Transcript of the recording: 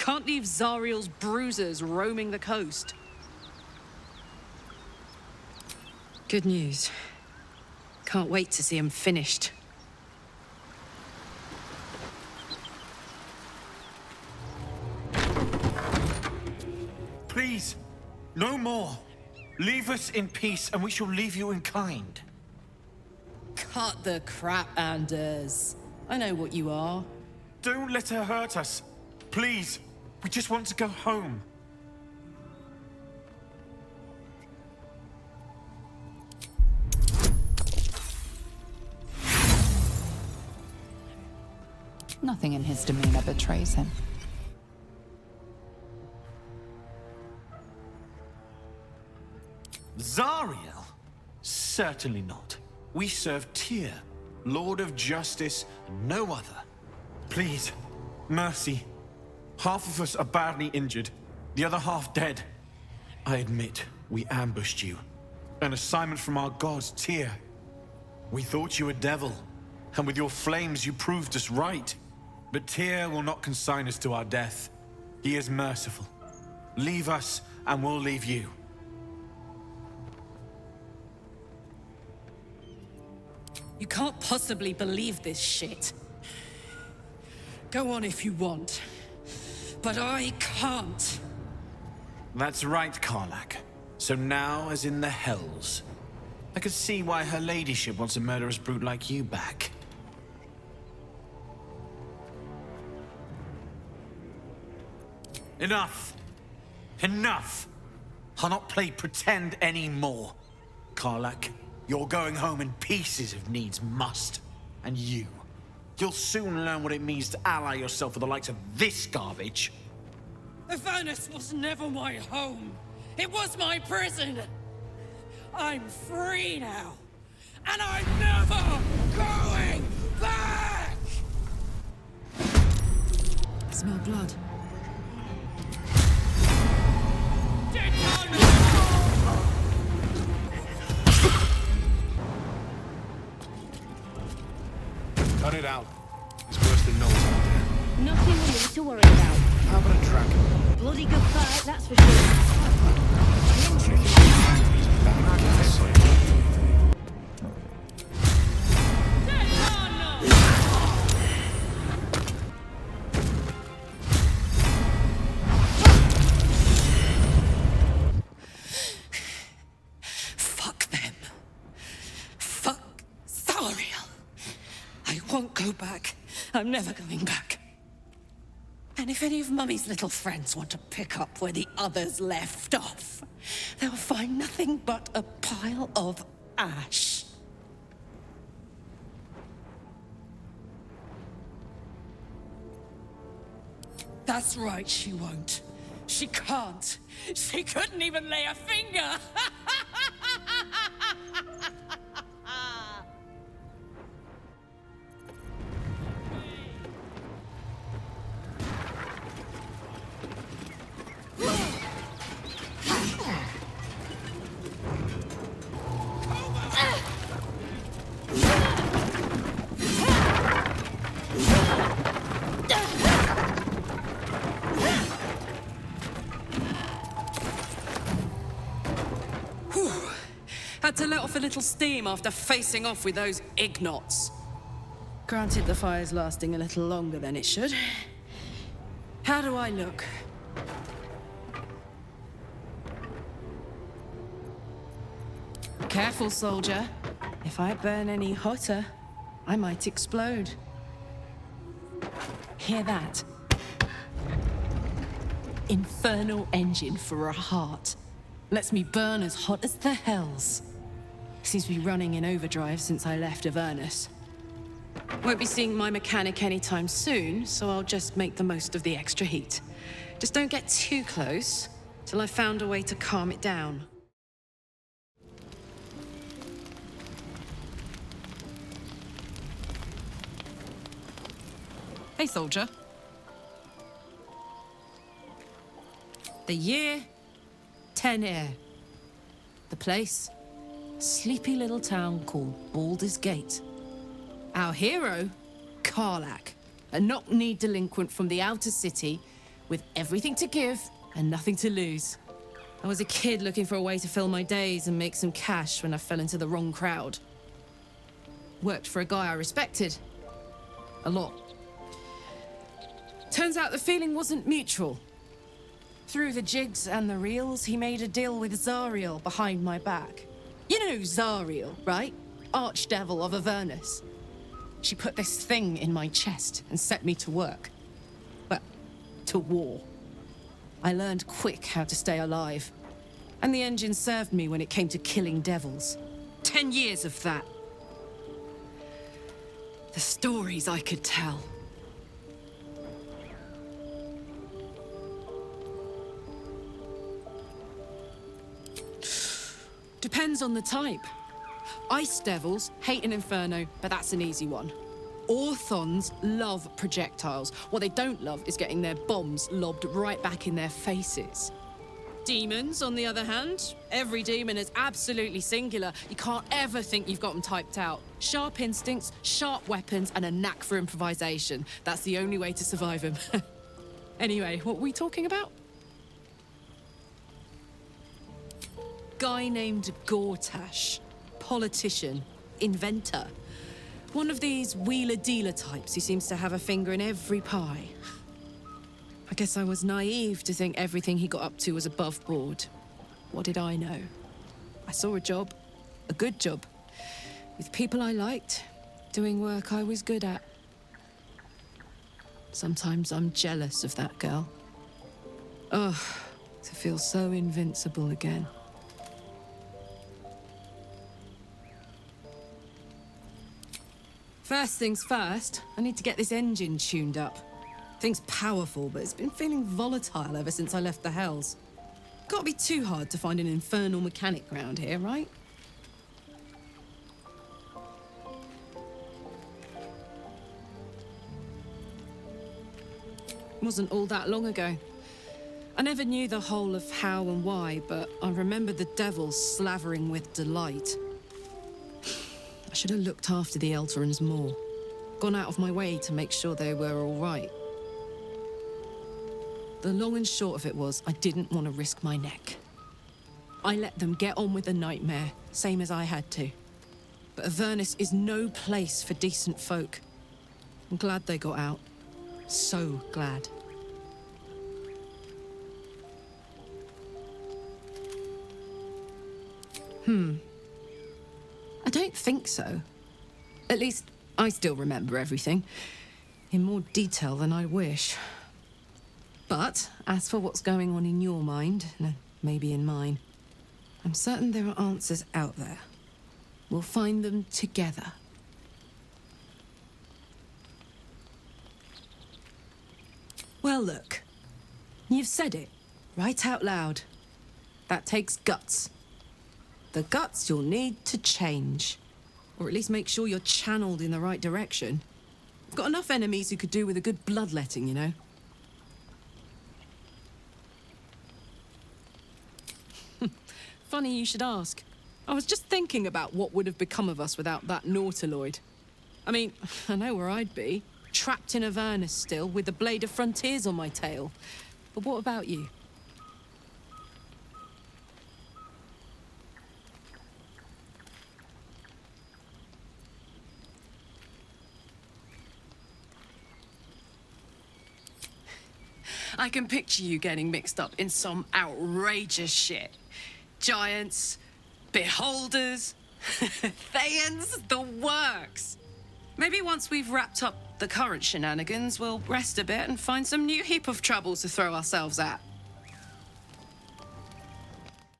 Can't leave Zariel's bruisers roaming the coast. Good news. Can't wait to see him finished. Please, no more. Leave us in peace and we shall leave you in kind. Cut the crap, Anders. I know what you are. Don't let her hurt us. Please, we just want to go home. Nothing in his demeanor betrays him. Zariel? Certainly not. We serve Tyr, Lord of Justice, and no other. Please, mercy. Half of us are badly injured, the other half dead. I admit, we ambushed you. An assignment from our gods, Tyr. We thought you a devil, and with your flames you proved us right. But Tyr will not consign us to our death. He is merciful. Leave us, and we'll leave you. You can't possibly believe this shit. Go on if you want, but I can't. That's right, Karlach. So now, as in the Hells, I could see why her ladyship wants a murderous brute like you back. Enough! Enough! I'll not play pretend anymore. Karlach, you're going home in pieces if needs must. And you'll soon learn what it means to ally yourself with the likes of this garbage. Avernus was never my home. It was my prison. I'm free now. And I'm never going back! Smell blood. Cut it out. It's worse than Knowles out there. Nothing really to worry about. How about a dragon? Bloody good fight, that's for sure. Fuck them. Fuck Zariel. I won't go back. I'm never going back. And if any of Mummy's little friends want to pick up where the others left off, they'll find nothing but a pile of ash. That's right, she won't. She can't. She couldn't even lay a finger. Had to let off a little steam after facing off with those ignots. Granted, the fire's lasting a little longer than it should. How do I look? Careful, soldier. If I burn any hotter, I might explode. Hear that? Infernal engine for a heart. Lets me burn as hot as the hells. Seems to be running in overdrive since I left Avernus. Won't be seeing my mechanic anytime soon, so I'll just make the most of the extra heat. Just don't get too close till I've found a way to calm it down. Hey, soldier. The year, 10 air. The place, sleepy little town called Baldur's Gate. Our hero, Karlach, a knock-kneed delinquent from the outer city, with everything to give and nothing to lose. I was a kid looking for a way to fill my days and make some cash when I fell into the wrong crowd. Worked for a guy I respected. A lot. Turns out the feeling wasn't mutual. Through the jigs and the reels, he made a deal with Zariel behind my back. You know Zariel, right? Archdevil of Avernus. She put this thing in my chest and set me to work. Well, to war. I learned quick how to stay alive. And the engine served me when it came to killing devils. 10 years of that. The stories I could tell. Depends on the type. Ice devils hate an inferno, but that's an easy one. Orthons love projectiles. What they don't love is getting their bombs lobbed right back in their faces. Demons, on the other hand, every demon is absolutely singular. You can't ever think you've got them typed out. Sharp instincts, sharp weapons, and a knack for improvisation. That's the only way to survive them. Anyway, what were we talking about? Guy named Gortash. Politician. Inventor. One of these wheeler-dealer types who seems to have a finger in every pie. I guess I was naive to think everything he got up to was above board. What did I know? I saw a job. A good job. With people I liked. Doing work I was good at. Sometimes I'm jealous of that girl. Ugh, to feel so invincible again. First things first, I need to get this engine tuned up. Thing's powerful, but it's been feeling volatile ever since I left the Hells. Can't be too hard to find an infernal mechanic round here, right? Wasn't all that long ago. I never knew the whole of how and why, but I remember the devils slavering with delight. I should have looked after the Elterans more. Gone out of my way to make sure they were all right. The long and short of it was, I didn't want to risk my neck. I let them get on with the nightmare, same as I had to. But Avernus is no place for decent folk. I'm glad they got out. So glad. I don't think so. At least, I still remember everything. In more detail than I wish. But, as for what's going on in your mind, and maybe in mine, I'm certain there are answers out there. We'll find them together. Well, look. You've said it, right out loud. That takes guts. The guts you'll need to change. Or at least make sure you're channeled in the right direction. I've got enough enemies who could do with a good bloodletting, you know? Funny you should ask. I was just thinking about what would have become of us without that Nautiloid. I mean, I know where I'd be. Trapped in Avernus still, with the Blade of Frontiers on my tail. But what about you? I can picture you getting mixed up in some outrageous shit. Giants, beholders, Thayans, the works. Maybe once we've wrapped up the current shenanigans, we'll rest a bit and find some new heap of troubles to throw ourselves at.